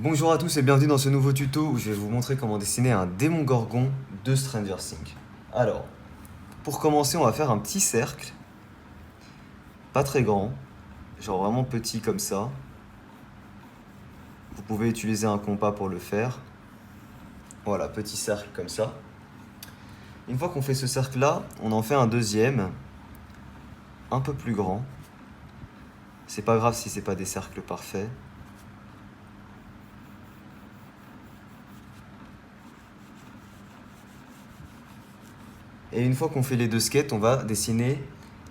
Bonjour à tous et bienvenue dans ce nouveau tuto où je vais vous montrer comment dessiner un démon gorgon de Stranger Things. Alors, pour commencer, on va faire un petit cercle, pas très grand, genre vraiment petit comme ça. Vous pouvez utiliser un compas pour le faire. Voilà, petit cercle comme ça. Une fois qu'on fait ce cercle-là, on en fait un deuxième, un peu plus grand. C'est pas grave si c'est pas des cercles parfaits. Et une fois qu'on fait les deux skates, on va dessiner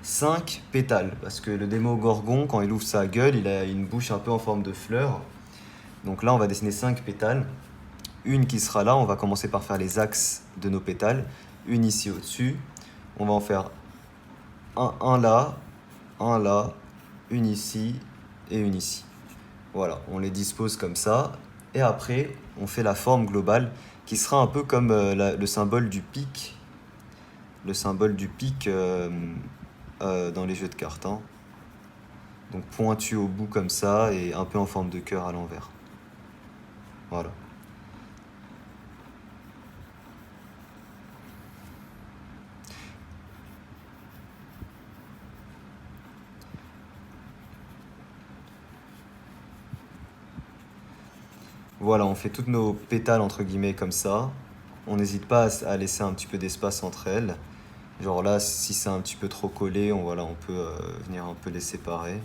5 pétales. Parce que le démogorgon, quand il ouvre sa gueule, il a une bouche un peu en forme de fleur. Donc là, on va dessiner 5 pétales. Une qui sera là, on va commencer par faire les axes de nos pétales. Une ici au-dessus. On va en faire un là, une ici et une ici. Voilà, on les dispose comme ça. Et après, on fait la forme globale qui sera un peu comme le symbole du pic. Le symbole du pic dans les jeux de cartes. Hein. Donc pointu au bout comme ça et un peu en forme de cœur à l'envers. Voilà. Voilà, on fait toutes nos pétales entre guillemets comme ça. On n'hésite pas à laisser un petit peu d'espace entre elles. Genre là, si c'est un petit peu trop collé, on peut venir un peu les séparer.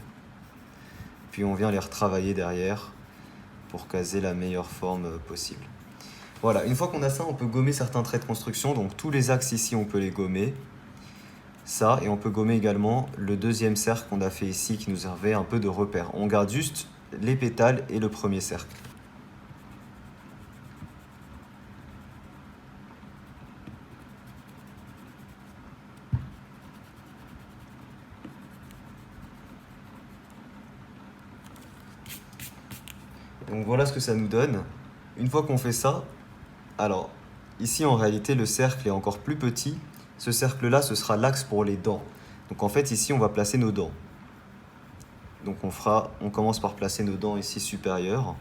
Puis on vient les retravailler derrière pour caser la meilleure forme possible. Voilà, une fois qu'on a ça, on peut gommer certains traits de construction. Donc tous les axes ici, on peut les gommer. Ça, et on peut gommer également le deuxième cercle qu'on a fait ici qui nous servait un peu de repère. On garde juste les pétales et le premier cercle. Donc voilà ce que ça nous donne. Une fois qu'on fait ça, alors ici en réalité le cercle est encore plus petit. Ce cercle-là, ce sera l'axe pour les dents. Donc en fait ici on va placer nos dents. Donc on commence par placer nos dents ici supérieures.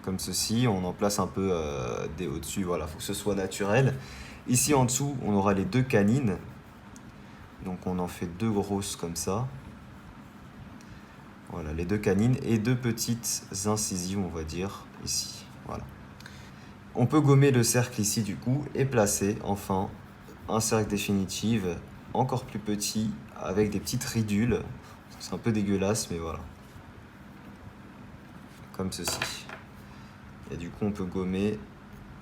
Comme ceci, on en place un peu des au-dessus, voilà, il faut que ce soit naturel. Ici en dessous, on aura les deux canines. Donc on en fait deux grosses comme ça. Voilà, les deux canines et deux petites incisives, on va dire, ici. Voilà. On peut gommer le cercle ici du coup et placer enfin un cercle définitif encore plus petit avec des petites ridules. C'est un peu dégueulasse, mais voilà. Comme ceci. Et du coup, on peut gommer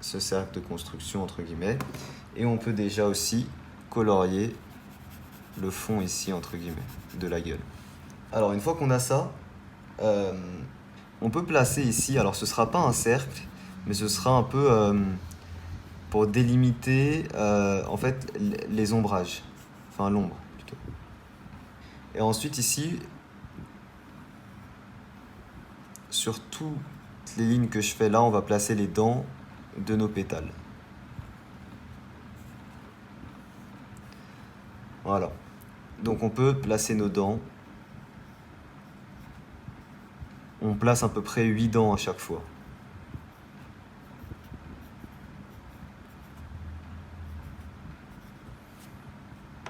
ce cercle de construction, entre guillemets. Et on peut déjà aussi colorier le fond ici, entre guillemets, de la gueule. Alors, une fois qu'on a ça, on peut placer ici, alors ce sera pas un cercle, mais ce sera un peu pour délimiter en fait les ombrages, enfin l'ombre plutôt. Et ensuite ici, sur toutes les lignes que je fais là, on va placer les dents de nos pétales. Voilà. Donc on peut placer nos dents. On place à peu près 8 dents à chaque fois.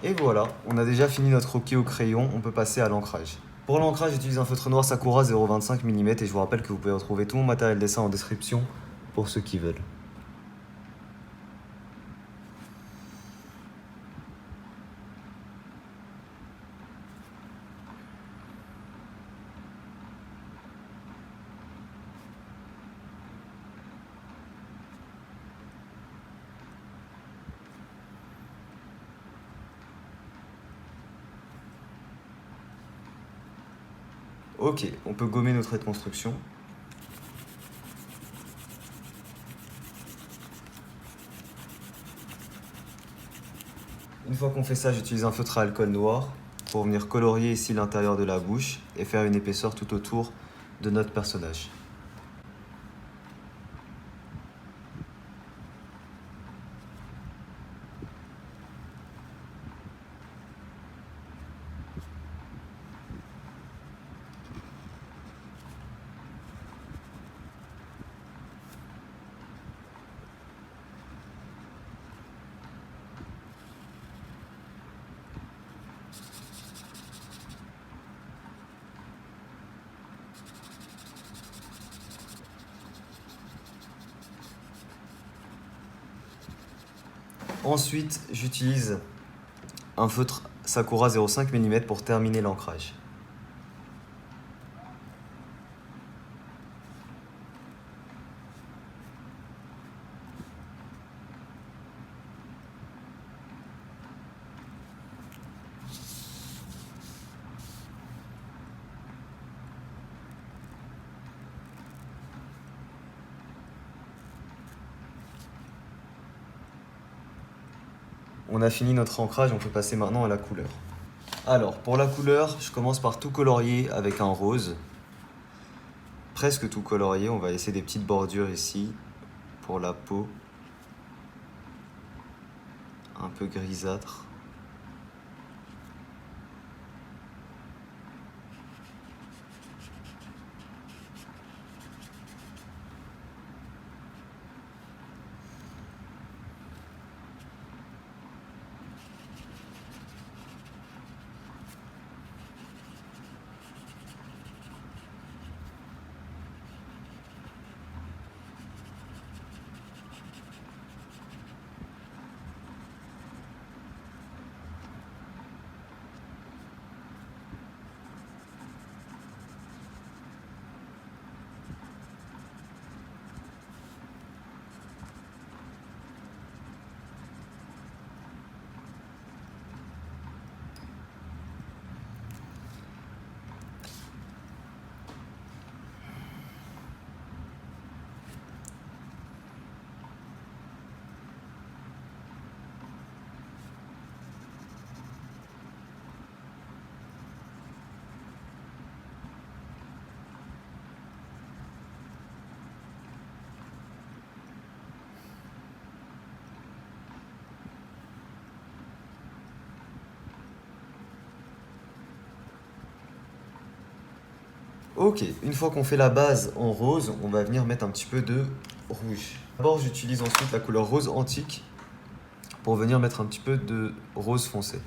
Et voilà, on a déjà fini notre croquis au crayon, on peut passer à l'ancrage. Pour l'ancrage, j'utilise un feutre noir Sakura 0,25 mm et je vous rappelle que vous pouvez retrouver tout mon matériel dessin en description pour ceux qui veulent. Ok, on peut gommer nos traits de construction. Une fois qu'on fait ça, j'utilise un feutre à alcool noir pour venir colorier ici l'intérieur de la bouche et faire une épaisseur tout autour de notre personnage. Ensuite, j'utilise un feutre Sakura 0,5 mm pour terminer l'ancrage. On a fini notre ancrage, on peut passer maintenant à la couleur. Alors, pour la couleur, je commence par tout colorier avec un rose. Presque tout colorié, on va laisser des petites bordures ici pour la peau. Un peu grisâtre. Ok, une fois qu'on fait la base en rose, on va venir mettre un petit peu de rouge. D'abord, j'utilise ensuite la couleur rose antique pour venir mettre un petit peu de rose foncé.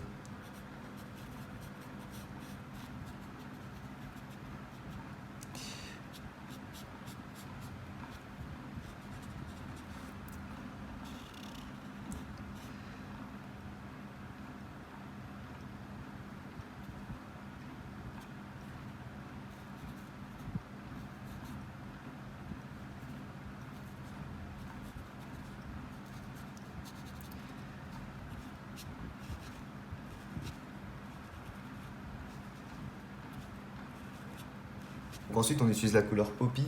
Donc ensuite, on utilise la couleur Poppy.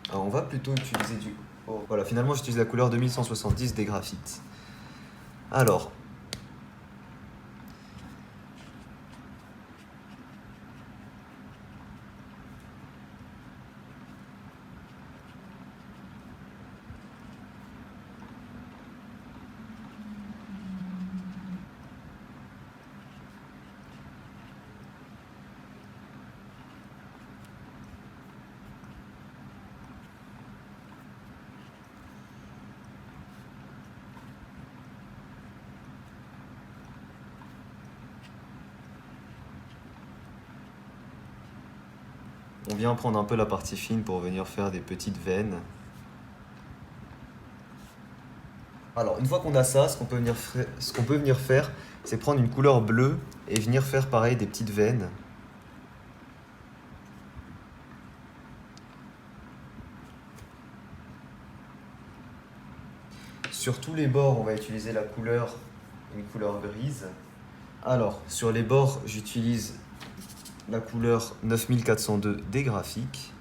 Alors, on va plutôt utiliser du... Oh, voilà, finalement, j'utilise la couleur 2170 des graphites. Alors, on vient prendre un peu la partie fine pour venir faire des petites veines. Alors, une fois qu'on a ça, ce qu'on peut venir faire, c'est prendre une couleur bleue et venir faire pareil des petites veines. Sur tous les bords, on va utiliser une couleur grise. Alors, sur les bords, j'utilise la couleur 9402 des graphiques.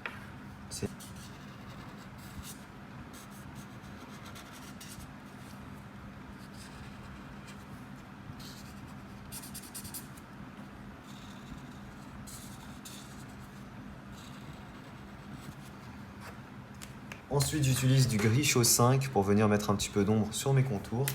Ensuite, j'utilise du gris chaud 5 pour venir mettre un petit peu d'ombre sur mes contours.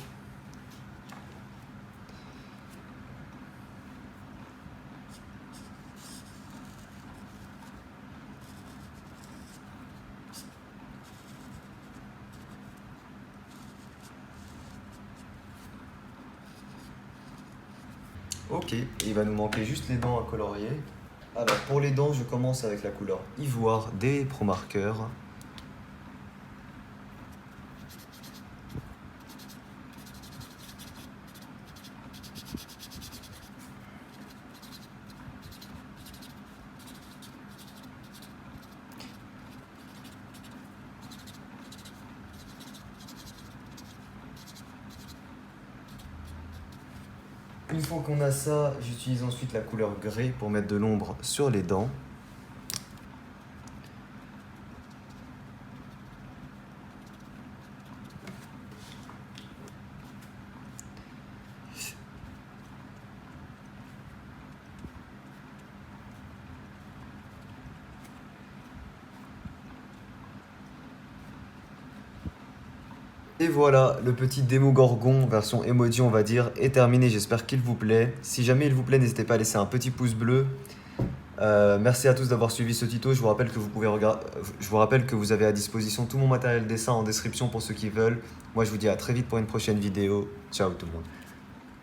Ok, et il va nous manquer juste les dents à colorier. Alors pour les dents, je commence avec la couleur ivoire des Pro Markers. Une fois qu'on a ça, j'utilise ensuite la couleur gris pour mettre de l'ombre sur les dents. Et voilà, le petit démo Gorgon, version emoji on va dire, est terminé. J'espère qu'il vous plaît. Si jamais il vous plaît, n'hésitez pas à laisser un petit pouce bleu. Merci à tous d'avoir suivi ce tuto. Je vous rappelle que je vous rappelle que vous avez à disposition tout mon matériel dessin en description pour ceux qui veulent. Moi, je vous dis à très vite pour une prochaine vidéo. Ciao tout le monde.